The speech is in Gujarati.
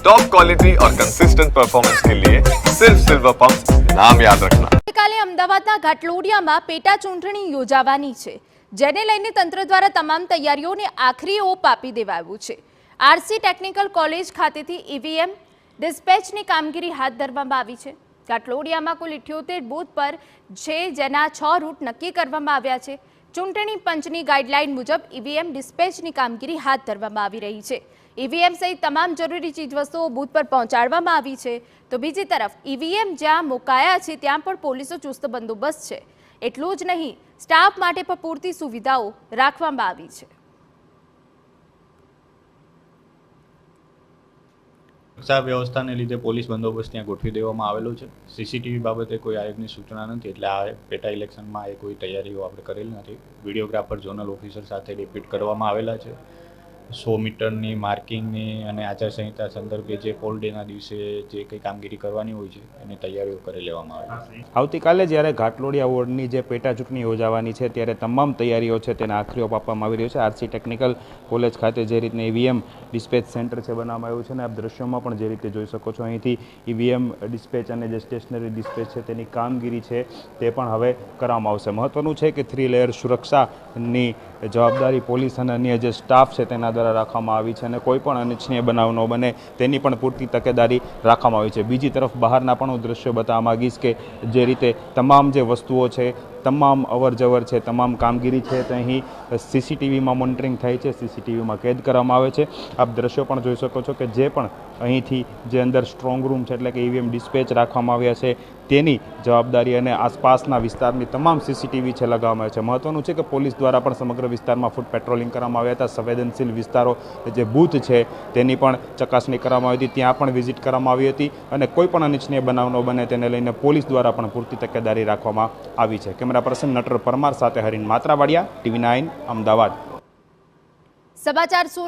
टॉप क्वालिटी और कंसिस्टेंट परफॉर्मेंस के लिए सिर्फ सिल्वर पंप नाम याद रखना। ગઈકાલે અમદાવાદના ઘાટલોડિયામાં પેટા ચૂંટણી યોજાવાની છે, જેને લઈને તંત્ર દ્વારા તમામ તૈયારીઓને આખરી ઓપ આપી દેવાયું છે। આરસી ટેકનિકલ કોલેજ ખાતેથી ઈવીએમ ડિસ્પેચની કામગીરી હાથ ધરવામાં આવી છે। ઘાટલોડિયામાં કુલ 78 બૂથ પર છે, જેના 6 રૂટ નક્કી કરવામાં આવ્યા છે। ચૂંટણી પંચની ગાઈડલાઈન મુજબ ઈવીએમ ડિસ્પેચની કામગીરી હાથ ધરવામાં આવી રહી છે। ઈવીએમ સહિત તમામ જરૂરી ચીજવસ્તુઓ બૂથ પર પહોંચાડવામાં આવી છે, તો બીજી તરફ ઈવીએમ જ્યાં મુકાયા છે ત્યાં પણ પોલીસનો ચુસ્ત બંદોબસ્ત છે। એટલું જ નહીં, સ્ટાફ માટે પણ પૂરતી સુવિધાઓ રાખવામાં આવી છે। સુરક્ષા વ્યવસ્થાને લીધે પોલીસ બંદોબસ્ત ત્યાં ગોઠવી દેવામાં આવેલો છે। સીસીટીવી બાબતે કોઈ આયોગની સૂચના નથી, એટલે આ પેટા ઇલેક્શનમાં એ કોઈ તૈયારીઓ આપણે કરેલ નથી। વિડીયોગ્રાફર ઝોનલ ઓફિસર સાથે રિપીટ કરવામાં આવેલા છે। 100 મીટરની માર્કિંગની અને આચારસંહિતા સંદર્ભે જે પોલ ડેના દિવસે જે કંઈ કામગીરી કરવાની હોય છે એની તૈયારીઓ કરી લેવામાં આવી છે। આવતીકાલે જ્યારે ઘાટલોડિયા વોર્ડની જે પેટા ચૂંટણી યોજાવાની છે ત્યારે તમામ તૈયારીઓ છે તેને આખરી ઓપ આપવામાં આવી રહ્યો છે। આરસી ટેકનિકલ કોલેજ ખાતે જે રીતના ઈવીએમ ડિસ્પેચ સેન્ટર છે બનાવવામાં આવ્યું છે, અને આપ દ્રશ્યોમાં પણ જે રીતે જોઈ શકો છો, અહીંથી ઈવીએમ ડિસ્પેચ અને જે સ્ટેશનરી ડિસ્પેચ છે તેની કામગીરી છે તે પણ હવે કરવામાં આવશે। મહત્વનું છે કે 3 લેયર સુરક્ષાની જવાબદારી પોલીસ અને અન્ય જે સ્ટાફ છે તેના દ્વારા રાખવામાં આવી છે, અને કોઈ પણ અનિચ્છનીય બનાવ ન બને તેની પણ પૂરતી તકેદારી રાખવામાં આવી છે। બીજી તરફ બહારના પણ હું દ્રશ્યો બતાવવા માગીશ કે જે રીતે તમામ જે વસ્તુઓ છે, તમામ અવરજવર છે, તમામ કામગીરી છે તે અહીં સીસીટીવીમાં મોનિટરિંગ થાય છે, સીસીટીવીમાં કેદ કરવામાં આવે છે। આપ દ્રશ્યો પણ જોઈ શકો છો કે જે પણ અહીંથી જે અંદર સ્ટ્રોંગ રૂમ છે એટલે કે ઈવીએમ ડિસ્પેચ રાખવામાં આવ્યા છે તેની જવાબદારી અને આસપાસના વિસ્તારની તમામ સીસીટીવી છે લગાવવામાં આવે છે। મહત્વનું છે કે પોલીસ દ્વારા પણ સમગ્ર વિસ્તારમાં ફૂટ પેટ્રોલિંગ કરવામાં આવ્યા હતા। સંવેદનશીલ વિસ્તારો જે બૂથ છે તેની પણ ચકાસણી કરવામાં આવી હતી, ત્યાં પણ વિઝિટ કરવામાં આવી હતી, અને કોઈ પણ અનિચ્છનીય બનાવ ન બને તેને લઈને પોલીસ દ્વારા પણ પૂરતી તકેદારી રાખવામાં આવી છે। કેમેરા પર્સન નટર પરમાર સાથે હરીન માત્રાવાડિયા, TV9 અમદાવાદ। સમાચાર